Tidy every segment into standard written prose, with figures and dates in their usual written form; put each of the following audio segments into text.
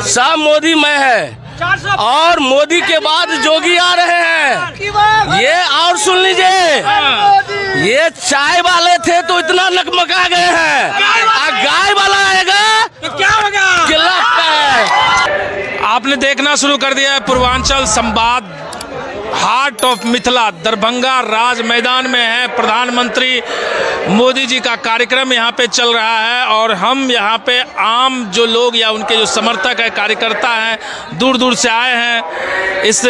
सब मोदी में है और मोदी के बाद जोगी आ रहे हैं। ये और सुन लीजिए, ये चाय वाले थे तो इतना नकमका गए हैं, गाय वाला आएगा तो क्या होगा? किला है। आपने देखना शुरू कर दिया है पूर्वांचल संवाद, हार्ट ऑफ मिथिला, दरभंगा राज मैदान में है। प्रधानमंत्री मोदी जी का कार्यक्रम यहाँ पे चल रहा है और हम यहाँ पे आम जो लोग या उनके जो समर्थक है, कार्यकर्ता हैं, दूर दूर से आए हैं। इस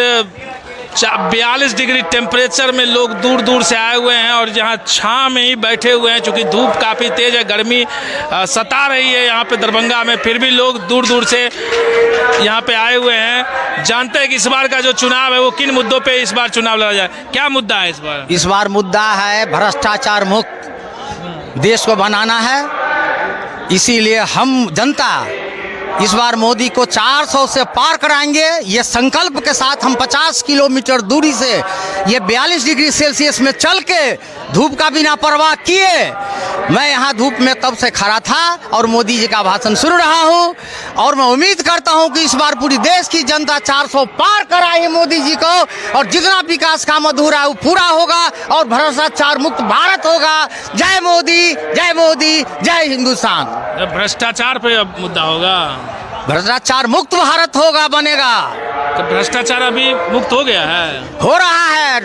42 डिग्री टेम्परेचर में लोग दूर दूर से आए हुए हैं और यहाँ छाँव में ही बैठे हुए हैं, क्योंकि धूप काफ़ी तेज़ है, गर्मी सता रही है यहाँ पे दरभंगा में, फिर भी लोग दूर दूर से यहाँ पे आए हुए हैं। जानते हैं कि इस बार का जो चुनाव है वो किन मुद्दों पे इस बार चुनाव लड़ा जाए। क्या मुद्दा है इस बार? इस बार मुद्दा है भ्रष्टाचार मुक्त देश को बनाना है। इसीलिए हम जनता इस बार मोदी को 400 से पार कराएंगे। ये संकल्प के साथ हम 50 किलोमीटर दूरी से ये 42 डिग्री सेल्सियस में चल के धूप का बिना परवाह किए मैं यहाँ धूप में तब से खड़ा था और मोदी जी का भाषण सुन रहा हूँ। और मैं उम्मीद करता हूँ कि इस बार पूरी देश की जनता 400 पार कराए मोदी जी को, और जितना विकास काम अधूरा है वो पूरा होगा और भ्रष्टाचार मुक्त भारत होगा। जय मोदी, जय मोदी, जय हिंदुस्तान। भ्रष्टाचार पे अब मुद्दा होगा, भ्रष्टाचार मुक्त भारत होगा, बनेगा। तो भ्रष्टाचार अभी मुक्त हो गया है? हो रहा है,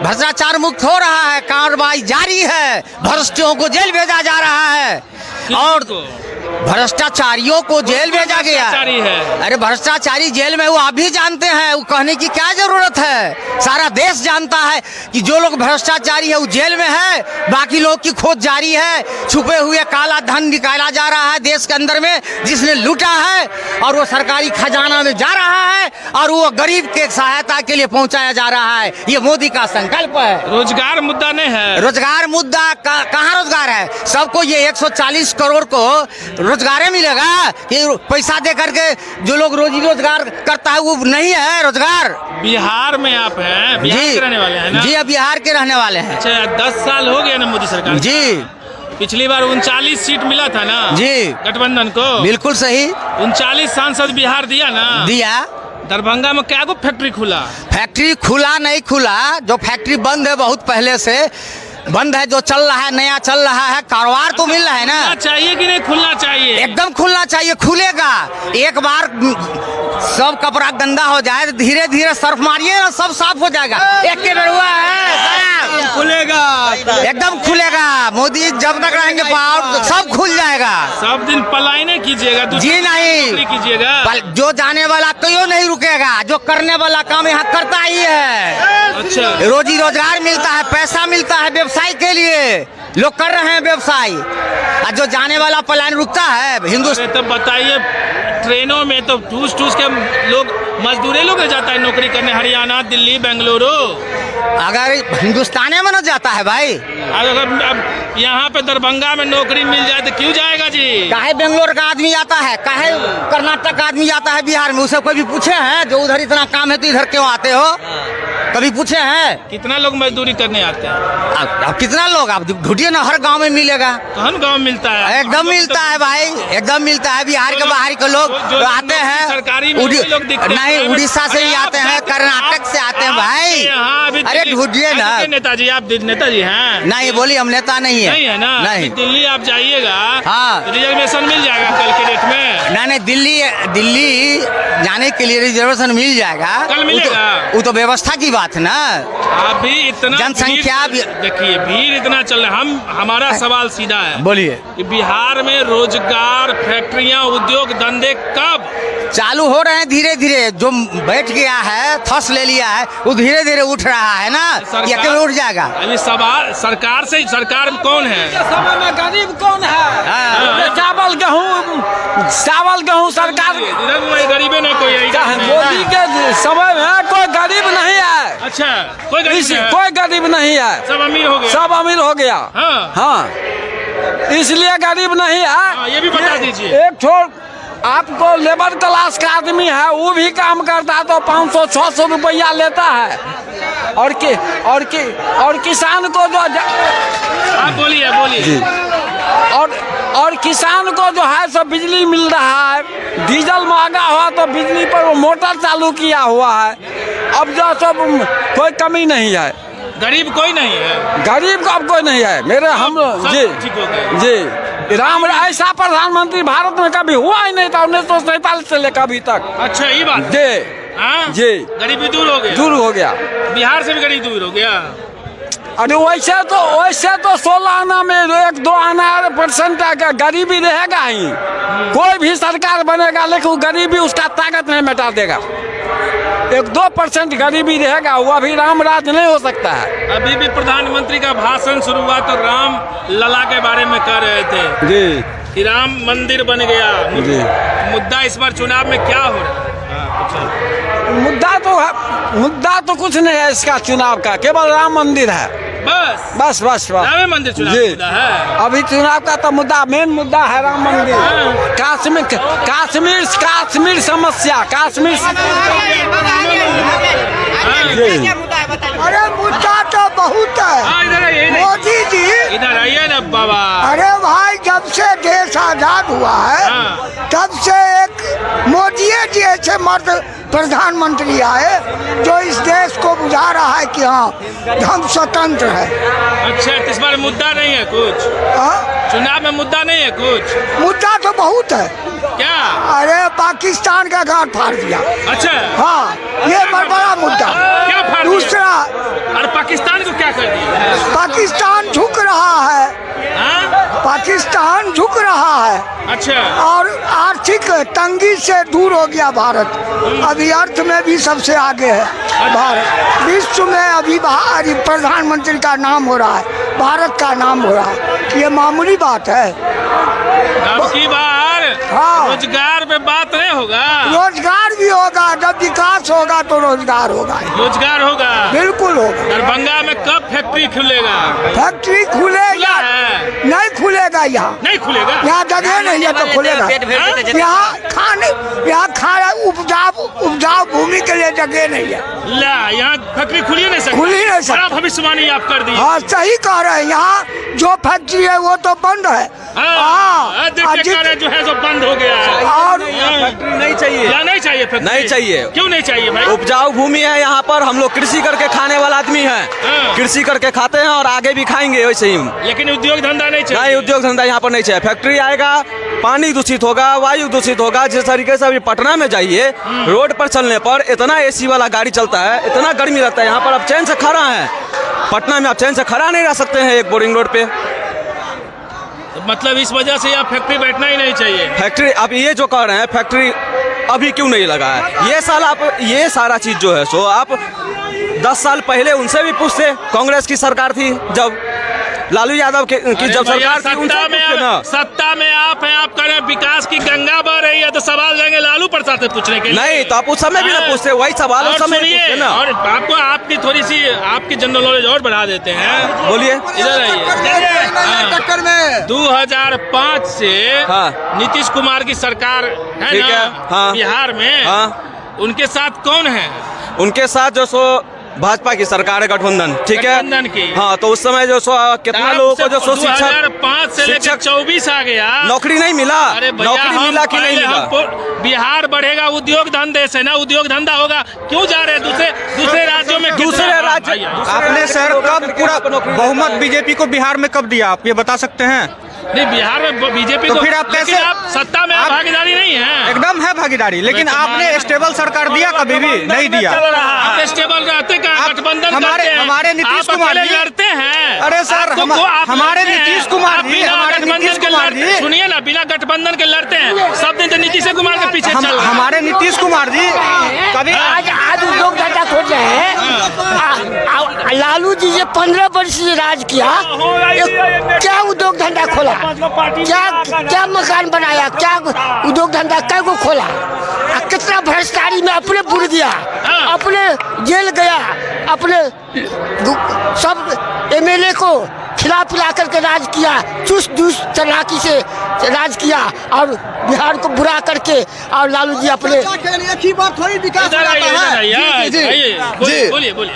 भ्रष्टाचार मुक्त हो रहा है, कार्रवाई जारी है, भ्रष्टों को जेल भेजा जा रहा है और भ्रष्टाचारियों को जेल भेजा गया है। अरे भ्रष्टाचारी जेल में वो आप भी जानते हैं, वो कहने की क्या जरूरत है। सारा देश जानता है कि जो लोग भ्रष्टाचारी है वो जेल में है, बाकी लोग की खोज जारी है। छुपे हुए काला धन निकाला जा रहा है देश के अंदर में, जिसने लूटा है और वो सरकारी खजाना में जा रहा है और वो गरीब के सहायता के लिए पहुंचाया जा रहा है। ये मोदी का संकल्प है। रोजगार मुद्दा नहीं है? रोजगार मुद्दा कहाँ रोजगार है? सबको ये 140 करोड़ को रोजगार मिलेगा कि पैसा दे करके जो लोग रोजी रोजगार करता है वो नहीं है रोजगार। बिहार में आप हैं, बिहार के रहने वाले हैं ना? जी, अब बिहार के रहने वाले हैं। अच्छा, 10 साल हो गया ना मोदी सरकार? जी। पिछली बार 39 सीट मिला था ना जी गठबंधन को? बिल्कुल सही। 39 सांसद बिहार दिया ना? दिया। दरभंगा में क्या को फैक्ट्री खुला? फैक्ट्री खुला नहीं खुला, जो फैक्ट्री बंद है बहुत पहले से बंद है, जो चल रहा है नया चल रहा है, कारोबार तो मिल रहा है ना। चाहिए कि नहीं खुलना चाहिए? एकदम खुलना चाहिए, खुलेगा। एक बार सब कपड़ा गंदा हो जाए तो धीरे धीरे सर्फ मारिए ना, सब साफ हो जाएगा। एक के हुआ है, खुलेगा, एकदम खुलेगा। मोदी जब तक रहेंगे पावर तो सब खुल जाएगा। सब दिन पलाई नहीं कीजिएगा? जी नहीं कीजिएगा। जो जाने वाला क्यों नहीं रुकेगा, जो करने वाला काम यहाँ करता ही है। अच्छा, रोजी रोजगार मिलता है, पैसा मिलता है, व्यवसाय के लिए लोग कर रहे हैं व्यवसाय, और जो जाने वाला पलायन रुकता है। हिंदुस्तान तो बताइए, ट्रेनों में तो ठूस ठूस के लोग मजदूरी लोग जाता है नौकरी करने, हरियाणा, दिल्ली, बेंगलुरु। अगर हिंदुस्तान में न जाता है भाई, अगर अब यहाँ पे दरभंगा में नौकरी मिल जाए तो क्यों जाएगा जी? काहे बेंगलोर का आदमी आता है, काहे कर्नाटक का आदमी आता है बिहार में? उसे कभी पूछे हैं जो उधर इतना काम है तो इधर क्यों आते हो? कभी पूछे हैं? कितना लोग मजदूरी करने आते हैं? अब कितना लोग, आप ढूंढिए ना, हर गांव में मिलेगा। हर गांव में मिलता है? एकदम मिलता है भाई, एकदम मिलता है। बिहार के बाहर के लोग जो आते हैं, सरकारी नहीं उड़ीसा से भी आते हैं, कर्नाटक से आते हैं भाई। अरे ढूंढिए ना। नेताजी, आप नेताजी हैं? नहीं, बोलिए हम नेता नहीं है ना? नहीं। दिल्ली आप जाइएगा, हाँ, रिजर्वेशन मिल जाएगा कल के डेट में? नहीं, दिल्ली जाने के लिए रिजर्वेशन मिल जाएगा, कल मिलेगा। वो तो व्यवस्था की बात है ना। अभी इतना जनसंख्या देखिए, भीड़ इतना चल रहा है। हमारा सवाल सीधा है, बोलिए कि बिहार में रोजगार, फैक्ट्रियां, उद्योग धंधे कब चालू हो रहे हैं? धीरे धीरे। जो बैठ गया है, थस ले लिया है, वो धीरे धीरे उठ रहा है ना, ये क्यों उठ जाएगा? अभी सवाल सरकार से, सरकार कौन है? समय में गरीब कौन है? चावल गेहूँ सरकार, गरीबे नहीं कोई है। मोदी के समय में कोई गरीब नहीं है। अच्छा, कोई गरीब नहीं है, सब अमीर हो गया। सब अमीर हो गया। हाँ, इसलिए गरीब नहीं है। ये भी बता दीजिए। एक छोड़, आपको लेबर क्लास का आदमी है, वो भी काम करता है तो 500-600 रुपया लेता है। और किसान को जो आप बोलिए। और और किसान को जो है सो बिजली मिल रहा है। डीजल महंगा हुआ तो बिजली पर वो मोटर चालू किया हुआ है। अब जो सब कोई कमी नहीं है, गरीब कोई नहीं है, गरीब का अब कोई नहीं है मेरे हम सब जी ठीक हो गया। जी। राम ऐसा प्रधानमंत्री भारत में कभी हुआ ही नहीं था 1947 से लेकर अभी तक। अच्छा ये बात जी हाँ? जी गरीबी दूर हो गया, दूर हो गया। बिहार से भी गरीब दूर हो गया। अरे वैसे तो 16 आना में 1-2 आना % का गरीबी रहेगा ही। कोई भी सरकार बनेगा लेकिन वो गरीबी उसका ताकत नहीं मिटा देगा। 1-2% गरीबी रहेगा, वो अभी राम राज नहीं हो सकता है। अभी भी प्रधानमंत्री का भाषण शुरू हुआ तो राम लला के बारे में कह रहे थे जी कि राम मंदिर बन गया। जी। मुद्दा इस बार चुनाव में क्या हो रहा है? मुद्दा तो कुछ नहीं है इसका चुनाव का, केवल राम मंदिर है। बस बस राम मंदिर चुनाव जी। मुद्दा है। अभी चुनाव का तो मुद्दा मेन मुद्दा है राम मंदिर। कश्मीर समस्या कश्मीर जी। अरे मुद्दा तो बहुत है इधर आइए, मोदी जी। इधर आइए ना बाबा। अरे भाई जब से देश आजाद हुआ है तब से एक मोदी जी ऐसे मर्द प्रधानमंत्री आए जो इस देश को बुझा रहा है कि हाँ हम स्वतंत्र है। अच्छा इस बार मुद्दा नहीं है कुछ, हाँ? चुनाव में मुद्दा नहीं है कुछ? मुद्दा तो बहुत है। क्या? अरे पाकिस्तान का गांठ फाड़ दिया। अच्छा हाँ ये बड़ा मुद्दा। क्या फाड़ दिया? दूसरा और पाकिस्तान को क्या कर दिया? पाकिस्तान झुक रहा है, हाँ? पाकिस्तान झुक रहा है अच्छा और आर्थिक तंगी से दूर हो गया भारत। अभी अर्थ में भी सबसे आगे है भारत। विश्व में अभी प्रधानमंत्री का नाम हो रहा है, भारत का नाम हो रहा है। ये मामूली बात है। अब की बार हाँ। रोजगार पे बात नहीं होगा। रोजगार भी होगा, जब विकास होगा तो रोजगार होगा, रोजगार होगा, बिल्कुल होगा। दरभंगा में कब फैक्ट्री खुलेगा? फैक्ट्री खुलेगा खुला है? नहीं खुलेगा, यहाँ नहीं खुलेगा। यहाँ जगह नहीं है तो खुलेगा। यहाँ खाना उपजाऊ भूमि के लिए जगह नहीं है। ला यहाँ फैक्ट्री खुल ही नहीं सकती। खुल ही नहीं सकती। बड़ा भविष्यवाणी आप कर दी। हाँ सही कह रहे हैं। यहाँ जो फैक्ट्री है वो तो बंद है। हाँ, देखिए कार्य जो है जो बंद हो गया है। और फैक्ट्री नहीं चाहिए, या नहीं चाहिए फैक्ट्री? नहीं चाहिए। क्यों नहीं चाहिए भाई? उपजाऊ भूमि है यहाँ पर, हम लोग कृषि करके खाने वाला आदमी है। हाँ। कृषि करके खाते हैं और आगे भी खाएंगे वैसे ही। लेकिन उद्योग धंधा नहीं चाहिए। नहीं उद्योग धंधा यहाँ पर नहीं चाहिए। फैक्ट्री आएगा, पानी दूषित होगा, वायु दूषित होगा। जिस तरीके से अभी पटना में जाइए, रोड पर चलने पर इतना AC वाला गाड़ी चलता है, इतना गर्मी लगता है। यहाँ पर आप चैन से खड़ा है, पटना में आप चैन से खड़ा नहीं रह सकते हैं एक बोरिंग रोड पे। मतलब इस वजह से यहाँ फैक्ट्री बैठना ही नहीं चाहिए। फैक्ट्री अब ये जो कह रहे हैं फैक्ट्री अभी क्यों नहीं लगा है, ये साल आप ये सारा चीज जो है सो आप 10 साल पहले उनसे भी पूछते। कांग्रेस की सरकार थी जब, लालू यादव की जब सरकार थी उनसे पूछते ना। सत्ता में आप हैं, आप कह रहे हैं विकास की गंगा बह रही है तो सवाल जाएंगे लालू प्रसाद से पूछने के लिए। नहीं तो आप उस समय भी ना पूछते, वही सवाल उस समय भी पूछते ना। और आपको आपकी थोड़ी सी आपकी जनरल नॉलेज और बढ़ा देते हैं। बोलिए। इधर आइए। टक्कर में 2005 से हाँ। नीतीश कुमार की सरकार है ठीक ना है, हाँ। बिहार में। हाँ। उनके साथ कौन है? उनके साथ जो सो भाजपा की सरकार है, गठबंधन, ठीक है। गठबंधन की। हाँ तो उस समय जो सो कितना लोगों को जो सो शिक्षक 2005 से लेकर 24 आ गया, नौकरी नहीं मिला। अरे भैया नौकरी मिला कि नहीं मिला? बिहार बढ़ेगा उद्योग धंधे से ना, उद्योग धंधा होगा। क्यों जा रहे हैं दूसरे राज्यों में? दूसरे राज्य आपने सर कब पूरा बहुमत बीजेपी को बिहार में कब दिया, आप ये बता सकते हैं? नहीं बिहार में बीजेपी तो को, फिर आप लेकिन कैसे- आप सत्ता में भागीदारी नहीं है। एकदम है भागीदारी, लेकिन आपने स्टेबल सरकार दिया कभी भी नहीं दिया। आप स्टेबल रहते क्या? आप- गठबंधन हमारे- करते हैं। हमारे नीतीश आप कुमार अकेले जी- लड़ते हैं। अरे सर, आपको आप हमारे लड़ते हैं। नीतीश कुमार आप जी, बिना हमारे गठबंधन नीतीश के कुमार लड़ते- जी- सुनिए ना, बिना गठबंधन के लड़ते हैं। सब दिन तो नीतीश कुमार के पीछे चल रहे हैं। हमारे नीतीश कुमार जी कभी आज उद्योग धंधा खोल रहे हैं। लालू जी ने 15 वर्ष से राज किया, क्या उद्योग धंधा खोला, क्या मकान बनाया, क्या उद्योग धंधा क्या को खोला, कितना भ्रष्टाचारी में अपने बुड़ गया, अपने जेल गया, अपने सब MLA को खिला पिला करके राज किया, चुस्त दुस्त चालाकी से राज किया और बिहार को बुरा करके, और लालू जी अपने इधर आइए, इधर आइए। आइए, बोलिए बोलिए।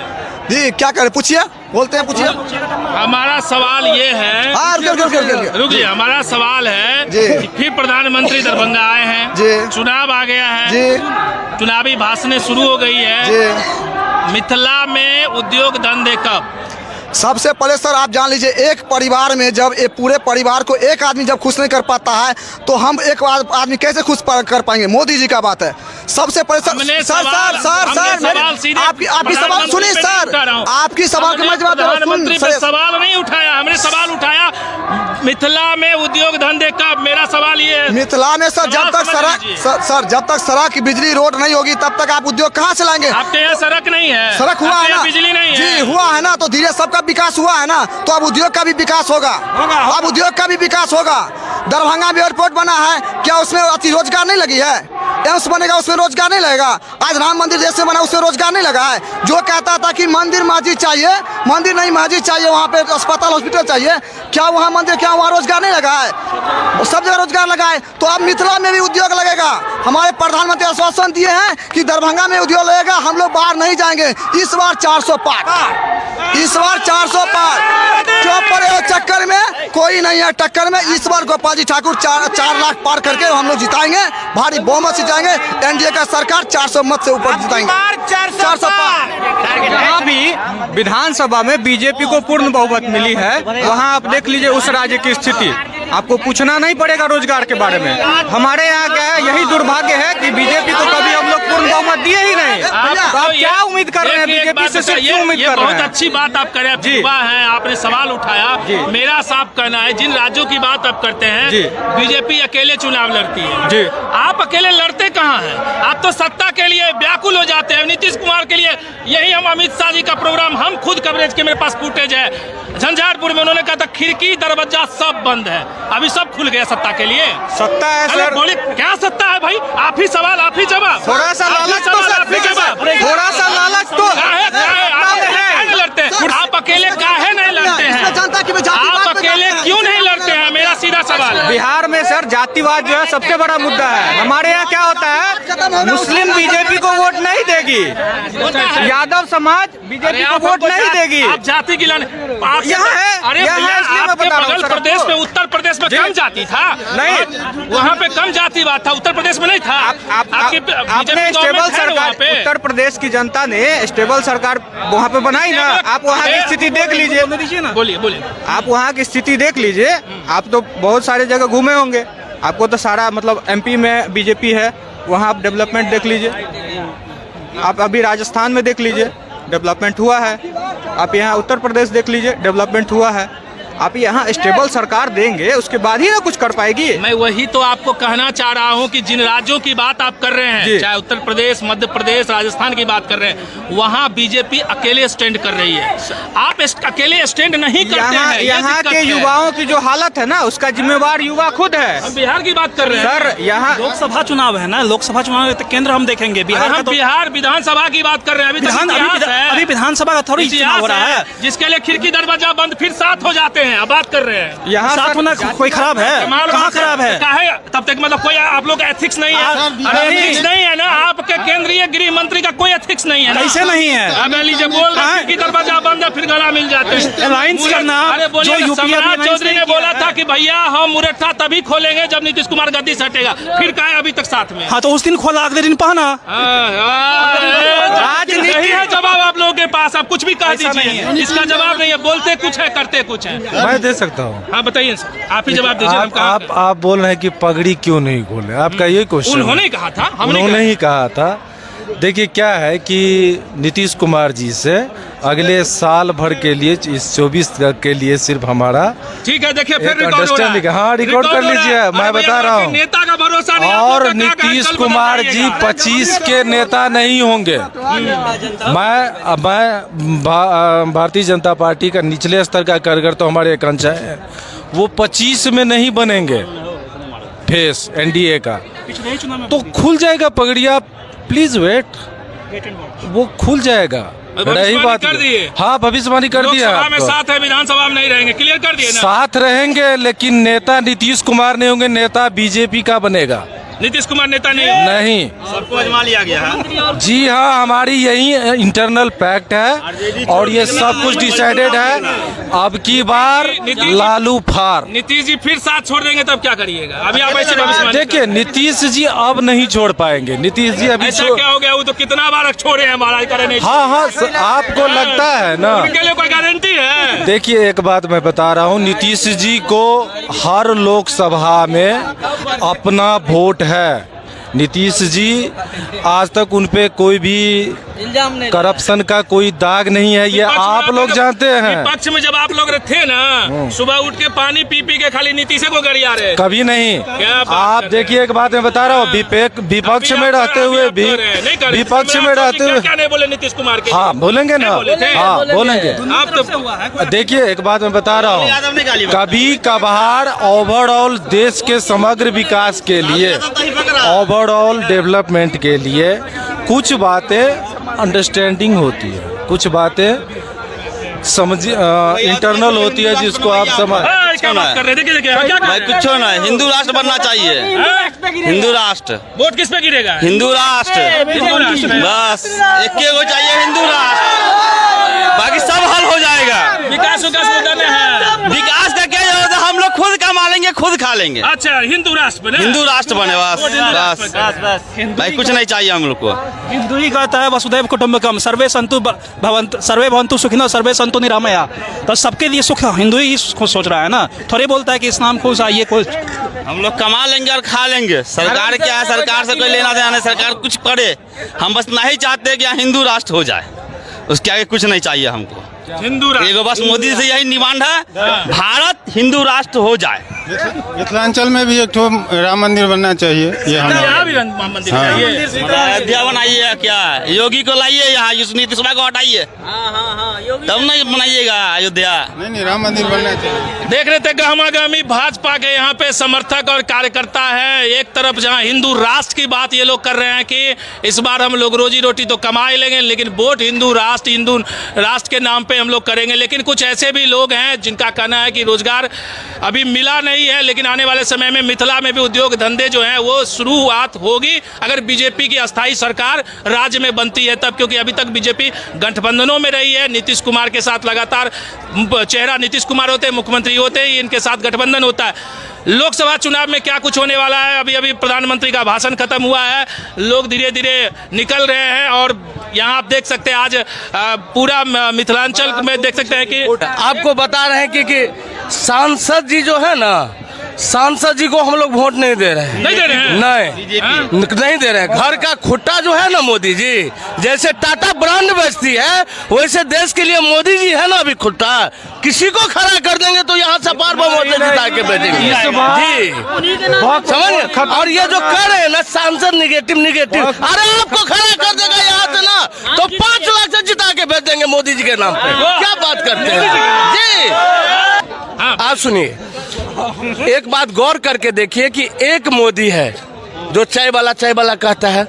जी क्या करें, पूछिए, बोलते हैं, पूछिए। हमारा सवाल ये है, हाँ, रुकिए। रुकिए, हमारा सवाल है जी। कि फिर प्रधानमंत्री दरभंगा आए हैं जी। चुनाव आ गया है जी चुनावी भाषणें शुरू हो गई है जी। मिथिला में उद्योग धंधे कब? सबसे पहले सर आप जान लीजिए, एक परिवार में जब एक पूरे परिवार को एक आदमी जब खुश नहीं कर पाता है तो हम एक आदमी कैसे खुश कर पाएंगे? मोदी जी का बात है। सबसे पहले सर हमने सर सवाल- सर हमने सर सवाल सीधे आपकी सवाल सुनिए प्रधानमंत्री पे सर, नहीं उठा रहा हूं। आपकी सवाल के मैं जवाब दे रहा हूं। प्रधानमंत्री पे सवाल नहीं उठाया, हमने सवाल उठाया मिथिला में उद्योग धंधे कब? मेरा सवाल ये है। मिथिला में सर जब तक जब तक सड़क, बिजली, रोड नहीं होगी तब तक आप उद्योग कहाँ से लाएंगे? आपके यहाँ सड़क नहीं है, सड़क हुआ आपके है यहाँ ना, बिजली नहीं है। जी हुआ है ना, तो धीरे सबका विकास हुआ है ना, तो अब उद्योग का भी विकास होगा। अब उद्योग का भी विकास होगा। दरभंगा में एयरपोर्ट बना है, क्या उसमें अति रोजगार नहीं लगी है? एम्स बनेगा उसमें रोजगार नहीं लगेगा? आज राम मंदिर जैसे बना उसमें रोजगार नहीं लगा है? जो कहता था कि मंदिर मस्जिद चाहिए, मंदिर नहीं मस्जिद चाहिए, वहाँ पे अस्पताल हॉस्पिटल चाहिए, क्या वहाँ मंदिर, क्या वहाँ रोजगार नहीं लगा है? वो सब जगह रोजगार लगा है। तो अब मिथिला में भी उद्योग लगेगा। हमारे प्रधानमंत्री आश्वासन दिए हैं कि दरभंगा में उद्योग लगेगा, हम लोग बाहर नहीं जाएंगे। इस बार 400 पार, इस बार 400 पार। क्यों पड़े हो चक्कर में? कोई नहीं है टक्कर में। इस बार गोपाल जी ठाकुर 4 लाख पार करके हम लोग जिताएंगे, भारी बहुमत से जिताएंगे। एनडीए का सरकार 400 मत से ऊपर जिताएंगे। 400 पार। यहाँ भी विधानसभा में बीजेपी को पूर्ण बहुमत मिली है, वहाँ आप देख लीजिए उस राज्य की स्थिति। आपको पूछना नहीं पड़ेगा रोजगार के बारे में। हमारे यहाँ क्या है, यही दुर्भाग्य है कि बीजेपी को कभी हम लोग पूर्ण बहुमत दिए ही नहीं। तो आप क्या उम्मीद कर रहे हैं बीजेपी से? सिर्फ क्यों उम्मीद कर रहे हैं? बहुत अच्छी बात आप कर रहे हैं, युवा हैं, आपने सवाल उठाया। मेरा साफ कहना है, जिन राज्यों की बात आप करते हैं, बीजेपी अकेले चुनाव लड़ती है जी। आप अकेले लड़ते कहाँ हैं? आप तो सत्ता के लिए व्याकुल हो जाते हैं, नीतीश कुमार के लिए। यही हम अमित शाह जी का प्रोग्राम, हम खुद कवरेज के, मेरे पास फुटेज है। झंझारपुर में उन्होंने कहा था खिड़की दरवाजा सब बंद है, अभी सब खुल गया सत्ता के लिए। सत्ता है सर। बोले क्या सत्ता है भाई? आप ही सवाल, आप ही जवाब। थोड़ा सा लालच तो सर, थोड़ा सा लालच तो आप लड़ते हैं, आप अकेले काहे नहीं लड़ते हैं? आप अकेले क्यों नहीं लड़ते हैं? मेरा सीधा सवाल है। बिहार में सर जातिवाद जो है सबसे बड़ा मुद्दा है। हमारे यहाँ क्या होता है, मुस्लिम बीजेपी को वोट नहीं देगी, यादव समाज बीजेपी को वोट नहीं देगी। आप जाति की आप यहाँ है, अरे यहाँ भैया, इसलिए मैं आपके बता रहा हूँ बगल सर प्रदेश आपको। में, उत्तर प्रदेश में कम जाति था नहीं, वहाँ पे कम जातिवाद था, उत्तर प्रदेश में नहीं था। आपने स्टेबल सरकार, उत्तर प्रदेश की जनता ने स्टेबल सरकार वहाँ पे बनाई ना। आप वहाँ की स्थिति देख लीजिए। बोलिए बोलिए। आप वहाँ की स्थिति देख लीजिए। आप तो बहुत सारे जगह घूमे होंगे, आपको तो सारा मतलब एमपी में बीजेपी है, वहाँ आप डेवलपमेंट देख लीजिए। आप अभी राजस्थान में देख लीजिए, डेवलपमेंट हुआ है। आप यहाँ उत्तर प्रदेश देख लीजिए, डेवलपमेंट हुआ है। आप यहाँ स्टेबल सरकार देंगे, उसके बाद ही ना कुछ कर पाएगी। मैं वही तो आपको कहना चाह रहा हूँ कि जिन राज्यों की बात आप कर रहे हैं, चाहे उत्तर प्रदेश, मध्य प्रदेश, राजस्थान की बात कर रहे हैं, वहाँ बीजेपी अकेले स्टैंड कर रही है। आप अकेले स्टैंड नहीं करते हैं। यहाँ के युवाओं की जो हालत है ना, उसका जिम्मेवार युवा खुद है। हम बिहार की बात कर रहे हैं सर। यहाँ लोकसभा चुनाव है ना, लोकसभा चुनाव के केंद्र हम देखेंगे। बिहार का तो बिहार विधानसभा की बात कर रहे हैं। अभी विधानसभा का थोड़ी चुनाव हो रहा है, जिसके लिए खिड़की दरवाजा बंद फिर साथ हो जाते हैं। अब बात कर रहे हैं, यहाँ साथ होना कोई खराब है? कहाँ खराब है? तब तक मतलब कोई आप लोग एथिक्स नहीं है? एथिक्स नहीं है ना? आपके केंद्रीय गृह मंत्री का कोई एथिक्स नहीं है? कैसे नहीं है? अब लीजिए बोल रहे हैं कि दरवाजा बंद है, फिर गला मिल जाते हैं। अलायंस करना, अरे बोलिए, जो सम्राट चौधरी ने बोला था कि भैया हम मुरट्ठा तभी खोलेंगे जब नीतीश कुमार गद्दी से हटेगा, फिर कहा है अभी तक साथ में। हाँ तो उस दिन खोला, अगले दिन पहना। राजनीति है जवाब आप लोगों के पास, आप कुछ भी कह दीजिए, इसका जवाब नहीं है। बोलते कुछ है, करते कुछ है। मैं दे सकता हूँ। हाँ बताइए सर, आप ही जवाब दीजिए। आप बोल रहे हैं कि पगड़ी क्यों नहीं खोले, आपका ये क्वेश्चन। उन्होंने कहा था, उन्होंने ही कहा था। देखिए क्या है कि नीतीश कुमार जी से अगले साल भर के लिए, इस 24 के लिए सिर्फ हमारा ठीक है। देखिए फिर अंडरस्टैंडिंग, हाँ रिकॉर्ड कर लीजिए, मैं बता रहा हूँ। नेता का भरोसा नहीं। और नीतीश कुमार जी 25 के नेता नहीं होंगे। मैं भारतीय जनता पार्टी का निचले स्तर का कार्यकर्ता, हमारे एक अंश है, वो 25 में नहीं बनेंगे फेस एनडीए का, तो खुल जाएगा पगड़िया। प्लीज वेट, वो खुल जाएगा। रही बात, हाँ भविष्यवाणी कर दिया। लोकसभा में साथ है, विधानसभा में नहीं रहेंगे, क्लियर कर दिए ना। साथ रहेंगे, लेकिन नेता नीतीश कुमार नहीं होंगे, नेता बीजेपी का बनेगा। नीतीश कुमार नेता नहीं? नहीं, सबको आजमा लिया गया है। जी हाँ, हमारी यही इंटरनल फैक्ट है और ये सब कुछ डिसाइडेड है। अब की बार लालू फार। नीतीश जी फिर साथ छोड़ देंगे तब क्या करिएगा? अभी आप ऐसे भविष्यवाणी देखिए, नीतीश जी अब नहीं छोड़ पाएंगे। नीतीश जी अभी ऐसा क्या हो गया? वो तो कितना बार छोड़े हैं महाराज, करे नहीं। हाँ हाँ, आपको लगता है ना? उनके लिए कोई गारंटी है? देखिए, एक बात मैं बता रहा हूँ, नीतीश जी को हर लोकसभा में अपना वोट है। नीतीश जी आज तक उन पे कोई भी करप्शन का कोई दाग नहीं है, ये आप लोग जानते हैं। विपक्ष में जब आप लोग थे ना, सुबह उठ के पानी पी पी के खाली नीतीश को गरिया रहे। कभी नहीं। आप देखिए, एक बात मैं बता रहा हूँ, विपक्ष में रहते हुए भी, विपक्ष में रहते हुए क्या नहीं बोले नीतीश कुमार के? हाँ बोलेंगे ना, हाँ बोलेंगे। आप तो देखिए, एक बात मैं बता रहा हूँ, कभी कभार ओवरऑल देश के समग्र विकास के लिए, ओवरऑल डेवलपमेंट के लिए कुछ बातें अंडरस्टैंडिंग होती है, कुछ बातें समझ इंटरनल होती है, जिसको आप समझ। क्या बात कर रहे थे? भाई कुछ ना, हिंदू राष्ट्र बनना चाहिए। हिंदू राष्ट्र। वोट किस पे गिरेगा? हिंदू राष्ट्र बस एक ही को चाहिए, हिंदू राष्ट्र, बाकी सब हल हो जाएगा। विकास है, विकास का क्या होता है? हम लोग खुद कमा लेंगे, खुद खा लेंगे। अच्छा, हिंदू राष्ट्र बने, हिंदू राष्ट्र बने, बस भाई कुछ नहीं चाहिए हम लोग को। हिंदू ही कहता है वसुधैव कुटुंबकम, सर्वे भवन्तु सुखिनः सर्वे सन्तु निरामया। तो सबके लिए सुख हिंदू ही सोच रहा है ना, थोड़ी बोलता है कि इस्लाम खुश आइए कुछ। हम लोग कमा लेंगे और खा लेंगे। सरकार क्या है? सरकार से कोई लेना देना नहीं, सरकार कुछ करे। हम बस नहीं चाहते कि यहाँ हिंदू राष्ट्र हो जाए, उसके आगे कुछ नहीं चाहिए हमको। हिंदू राष्ट्र बस मोदी से यही डिमांड है, भारत हिंदू राष्ट्र हो जाए। मिथिलांचल में भी एक ठो राम मंदिर बनना चाहिए। ये यहाँ भी राम मंदिर चाहिए। अयोध्या बनाइए, क्या योगी को लाइए यहाँ, नीतीश कुमार को हटाइए, तब नहीं बनाइएगा अयोध्या। नहीं, राम मंदिर बनना चाहिए। देख रहे थे गहमागहमी भाजपा के यहाँ पे समर्थक और कार्यकर्ता है। एक तरफ जहाँ हिंदू राष्ट्र की बात ये लोग कर रहे हैं कि इस बार हम लोग रोजी रोटी तो कमा ही लेंगे, लेकिन वोट हिंदू राष्ट्र के नाम पे हम लोग करेंगे। लेकिन कुछ ऐसे भी लोग हैं जिनका कहना है कि रोजगार अभी मिला नहीं है, लेकिन आने वाले समय में मिथिला में भी उद्योग धंधे जो हैं वो शुरुआत होगी अगर बीजेपी की अस्थायी सरकार राज्य में बनती है तब, क्योंकि अभी तक बीजेपी गठबंधनों में रही है। नीतीश कुमार के साथ लगातार चेहरा नीतीश कुमार होते हैं, मुख्यमंत्री होते ही इनके साथ गठबंधन होता है। लोकसभा चुनाव में क्या कुछ होने वाला है, अभी अभी प्रधानमंत्री का भाषण खत्म हुआ है, लोग धीरे धीरे निकल रहे हैं और यहाँ आप देख सकते हैं आज पूरा मिथिलांचल में देख सकते हैं कि आपको बता रहे हैं कि सांसद जी जो है ना, सांसद जी को हम लोग वोट नहीं दे रहे हैं। नहीं दे रहे हैं? नहीं दे रहे हैं। घर का खुट्टा जो है ना मोदी जी, जैसे टाटा ब्रांड बेचती है वैसे देश के लिए मोदी जी है ना अभी खुट्टा, किसी को खड़ा कर देंगे तो यहाँ से पार बहुमत से जिता के भेजेंगे जी, समझ। और ये जो कर रहे हैं ना सांसद निगेटिव, अरे आपको खड़ा कर देगा यहाँ से ना तो 5 लाख से जिता के भेज देंगे मोदी जी के नाम पे। क्या बात करते हैं जी? आप सुनिए, एक बात गौर करके देखिए कि एक मोदी है जो चाय वाला कहता है।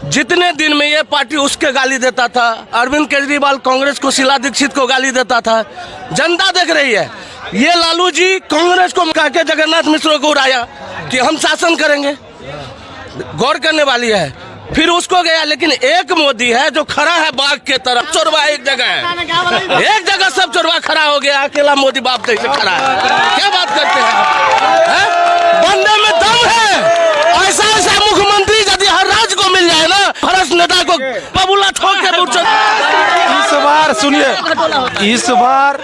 जितने दिन में ये पार्टी उसके गाली देता था, अरविंद केजरीवाल कांग्रेस को, शीला दीक्षित को गाली देता था, जनता देख रही है। ये लालू जी कांग्रेस को कह के जगन्नाथ मिश्र को उड़ाया कि हम शासन करेंगे, गौर करने वाली है। फिर उसको गया, लेकिन एक मोदी है जो खड़ा है बाघ के तरफ। चोरवा एक जगह है, एक जगह सब चोरवा खड़ा हो गया, अकेला मोदी बाप से खड़ा है। क्या बात करते हैं? बंदे में दम है। ऐसा मुख्यमंत्री यदि हर राज्य को मिल जाए ना, भ्रष्ट नेता को बबूला ठोक के इस बार सुनिए, इस बार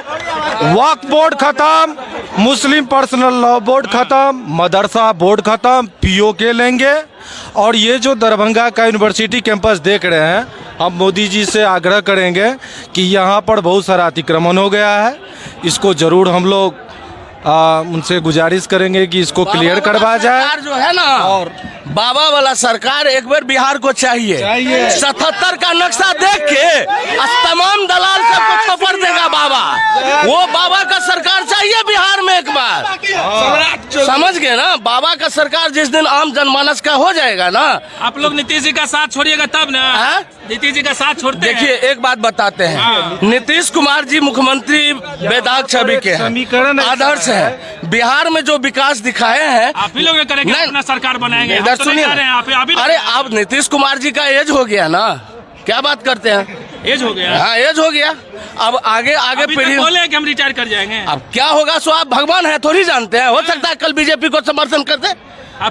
वक्फ बोर्ड खत्म, मुस्लिम पर्सनल लॉ बोर्ड खत्म, मदरसा बोर्ड खत्म, पीओके लेंगे। और ये जो दरभंगा का यूनिवर्सिटी कैंपस देख रहे हैं, हम मोदी जी से आग्रह करेंगे कि यहाँ पर बहुत सारा अतिक्रमण हो गया है, इसको जरूर हम लोग उनसे गुजारिश करेंगे कि इसको क्लियर करवा जाए। जो है ना, और बाबा वाला सरकार एक बार बिहार को चाहिए। 77 का नक्शा देख के तमाम दलाल सबको थप्पड़ देगा बाबा। वो बाबा का सरकार चाहिए बिहार में एक बार, समझ गए ना? बाबा का सरकार जिस दिन आम जनमानस का हो जाएगा ना, आप लोग नीतीश जी का साथ छोड़िएगा तब ना। नीतीश जी का साथ छोड़ते हैं। देखिए एक बात बताते हैं, नीतीश कुमार जी मुख्यमंत्री बेदाग छवि के हैं, आदर्श है। बिहार में जो विकास दिखाए हैं, आप ही लोग ये करेंगे, नहीं, अपना सरकार बनाएंगे। इधर हम तो नहीं सुनिए जा रहे हैं, आप ही अरे अब नीतीश कुमार जी का एज हो गया ना, क्या बात करते हैं, एज हो गया। हाँ एज हो गया। अब आगे अभी पीढ़ी तक बोले कि हम रिटायर कर जाएंगे। अब क्या होगा सो आप भगवान है थोड़ी जानते हैं। हो सकता है कल बीजेपी को समर्थन करते,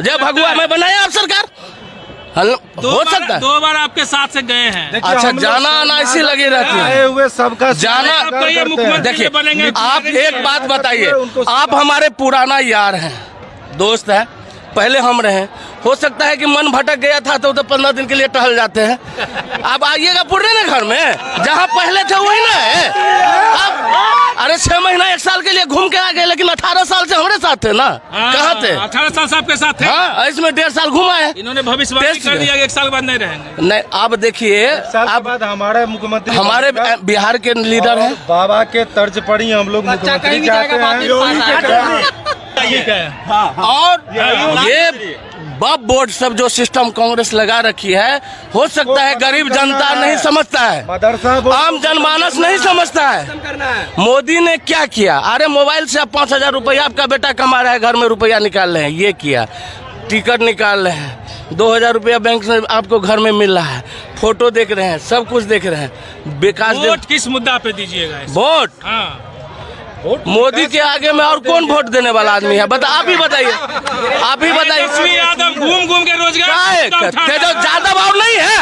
जब भगवान में बनाया आप सरकार, हो सकता है। 2 बार आपके साथ से गए हैं। अच्छा जाना आना इसी लगी रहती है, आए हुए सबका जाना। आपका ये मुख्यमंत्री देखिए बनेंगे। आप एक बात बताइए, आप हमारे पुराना यार हैं, दोस्त है, पहले हम रहे। हो सकता है कि मन भटक गया था तो 15 दिन के लिए टहल जाते हैं। आप आइएगा पुराने घर में, जहाँ पहले थे वही ना है। अब अरे 6 महीना 1 साल के लिए घूम के आ गए, लेकिन 18 साल से हमारे साथ थे ना। कहाँ थे? 18 साल से आपके साथ थे। हाँ इसमें 1.5 साल घुमा है। इन्होंने भविष्यवाणी कर दिया कि 1 साल बाद नहीं रहेंगे। नहीं आप देखिए, अब हमारे मुख्यमंत्री हमारे बिहार के लीडर हैं, बाबा के तर्ज पर ही हम लोग मुख्यमंत्री चाहते हैं। और ये बब बोर्ड सब जो सिस्टम कांग्रेस लगा रखी है, हो सकता है गरीब जनता नहीं समझता है, आम जनमानस नहीं समझता है। मोदी ने क्या किया? अरे मोबाइल से आप 5,000 रुपया आपका बेटा कमा रहा है, घर में रुपया निकाल रहे हैं, ये किया। टिकट निकाल रहे हैं, 2,000 रुपया बैंक से आपको घर में मिल रहा है, फोटो देख रहे हैं, सब कुछ देख रहे हैं। विकास वोट किस मुद्दा पे दीजिएगा? वोट मोदी के आगे में और कौन वोट देने वाला आदमी है? आप ही बताइए, आप ही बताइए। तेजस्वी यादव घूम घूम के रोजगार तेजस्वी यादव और नहीं है,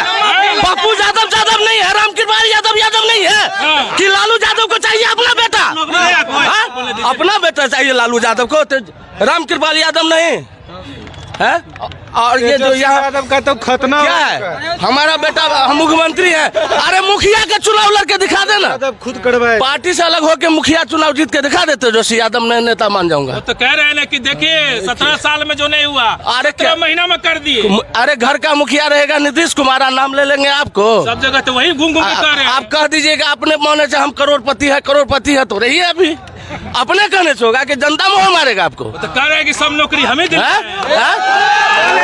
पप्पू यादव नहीं है, रामकृपाल यादव नहीं है कि लालू यादव को चाहिए अपना बेटा? अपना बेटा चाहिए लालू यादव को, रामकृपाल यादव नहीं है। और ये जो यादव का तो खतना क्या है, हमारा बेटा हम मुख्यमंत्री है। अरे मुखिया का चुनाव लड़के दिखा देना, खुद करवाए। पार्टी से अलग होके मुखिया चुनाव जीत के दिखा देते, जोशी यादव ने नेता मान जाऊंगा। तो कह रहे हैं ना कि देखिए 17 साल में जो नहीं हुआ, अरे 17 महीना में कर दिए। अरे घर का मुखिया रहेगा नीतीश कुमार, नाम ले लेंगे आपको सब जगह, तो वही घूम घूम के कर रहे हैं। आप कह दीजिएगा अपने मौने से हम करोड़पति है तो रही है। अभी अपने कहने से होगा कि जनता मोह मारेगा आपको। तो कह रहे हैं कि सब नौकरी हमें दे।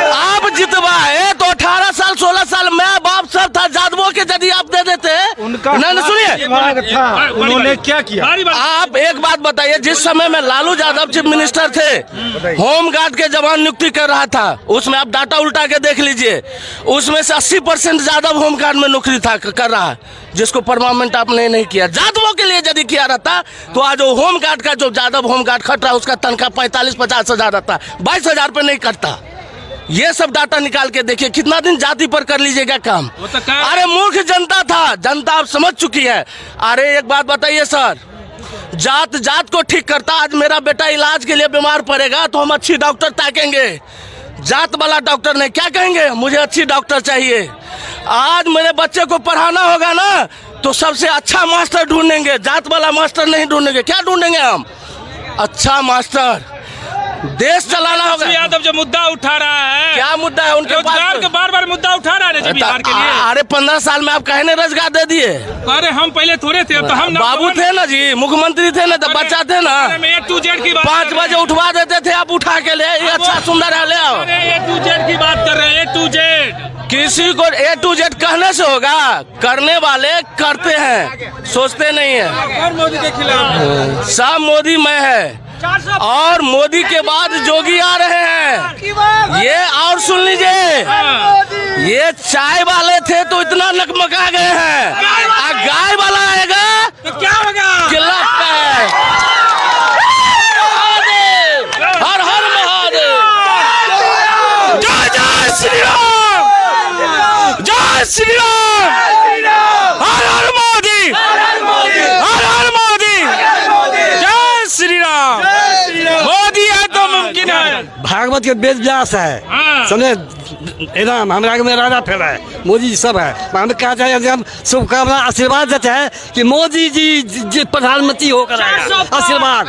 आप जितवाए तो 18 साल 16 साल मैं बाप सब था, जादवों के यदि आप दे देते उनका नहीं सुनिए था, उन्होंने क्या किया? आप एक बात बताइए, जिस समय में लालू यादव चीफ मिनिस्टर थे, होम गार्ड के जवान नियुक्ति कर रहा था, उसमें आप डाटा उल्टा के देख लीजिए, उसमें से 80% यादव होम गार्ड में नौकरी था कर रहा है, जिसको परमानेंट आपने नहीं किया। यादवों के लिए यदि किया रहता तो आज वो होम गार्ड का जो यादव होम गार्ड खट रहा है उसका तनख्वाह 45-50 हजार रहता, 22,000 पे नहीं करता। ये सब डाटा निकाल के देखिए, कितना दिन जाति पर कर लीजिएगा काम। अरे मूर्ख जनता था, जनता आप समझ चुकी है। अरे एक बात बताइए सर, जात को ठीक करता। आज मेरा बेटा इलाज के लिए बीमार पड़ेगा तो हम अच्छी डॉक्टर ताकेंगे, जात वाला डॉक्टर नहीं। क्या कहेंगे? मुझे अच्छी डॉक्टर चाहिए। आज मेरे बच्चे को पढ़ाना होगा ना तो सबसे अच्छा मास्टर ढूंढेंगे, जात वाला मास्टर नहीं ढूंढेंगे। क्या ढूंढेंगे हम? अच्छा मास्टर। देश चलाना होगा। यादव जो मुद्दा उठा रहा है, क्या मुद्दा है उनके रोजगार का? बार मुद्दा उठा रहा है बिहार के लिए। अरे 15 साल में आप कहे नहीं रोजगार दे दिए? अरे हम पहले थोड़े थे, तो हम बाबू थे ना जी, मुख्यमंत्री थे ना, तो बच्चा थे ना। A to Z की बात 5 बजे उठवा देते थे, आप उठा के ले, ये अच्छा सुंदर है, ले आओ। A to Z की बात कर रहे हैं, A to Z। किसी को A to Z कहने से होगा? करने वाले करते हैं, सोचते नहीं है। मोदी के खिलाफ सब मोदी में है, और मोदी के बाद जोगी आ रहे हैं। ये और सुन लीजिए, ये चाय वाले थे तो इतना नकमका गए हैं, गाय वाला आएगा तो क्या होगा? किला पे हर हर महादेव, जय जय श्री राम, जय श्री राम, हर हर मोदी, हर हर मोदी, जय श्री राम। मोदी है तो मुमकिन है। भागवत के वेद व्यास है, समझे, एकदम हमारा में राजा फैला है, मोदी जी सब है। हमें क्या चाहिए, हम शुभकामना आशीर्वाद देते हैं कि मोदी जी प्रधानमंत्री होकर आएगा। आशीर्वाद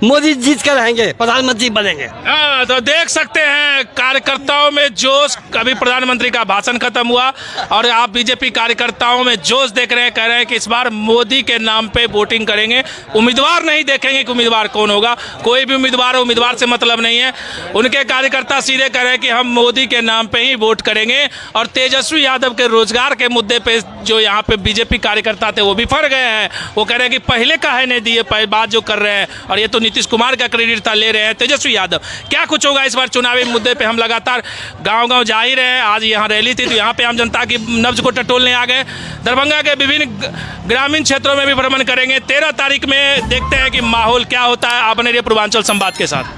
मोदी जीत कर रहेंगे, प्रधानमंत्री बनेंगे। तो देख सकते हैं कार्यकर्ताओं में जोश। अभी प्रधानमंत्री का भाषण खत्म हुआ और आप बीजेपी कार्यकर्ताओं में जोश देख रहे हैं। कह रहे हैं कि इस बार मोदी के नाम पे वोटिंग करेंगे, उम्मीदवार नहीं देखेंगे कि उम्मीदवार कौन होगा। कोई भी उम्मीदवार हो, उम्मीदवार से मतलब नहीं है। उनके कार्यकर्ता सीधे कह रहे हैं कि हम मोदी के नाम पे ही वोट करेंगे, और तेजस्वी यादव के रोजगार के मुद्दे पे जो यहाँ पे बीजेपी कार्यकर्ता थे वो भी फट गए हैं। वो कह रहे हैं कि पहले काहे नहीं दिए, बात जो कर रहे हैं, और ये तो नीतीश कुमार का क्रेडिट था, ले रहे हैं तेजस्वी यादव। क्या कुछ होगा इस बार चुनावी मुद्दे पे हम लगातार गाँव जा ही रहे हैं। आज यहाँ रैली थी तो यहाँ पे आम जनता की नब्ज को टटोलने आ गए। दरभंगा के विभिन्न ग्रामीण क्षेत्रों में भी भ्रमण करेंगे। 13 तारीख में देखते हैं कि माहौल क्या होता है। आप बने रहिए पूर्वांचल संवाद के साथ।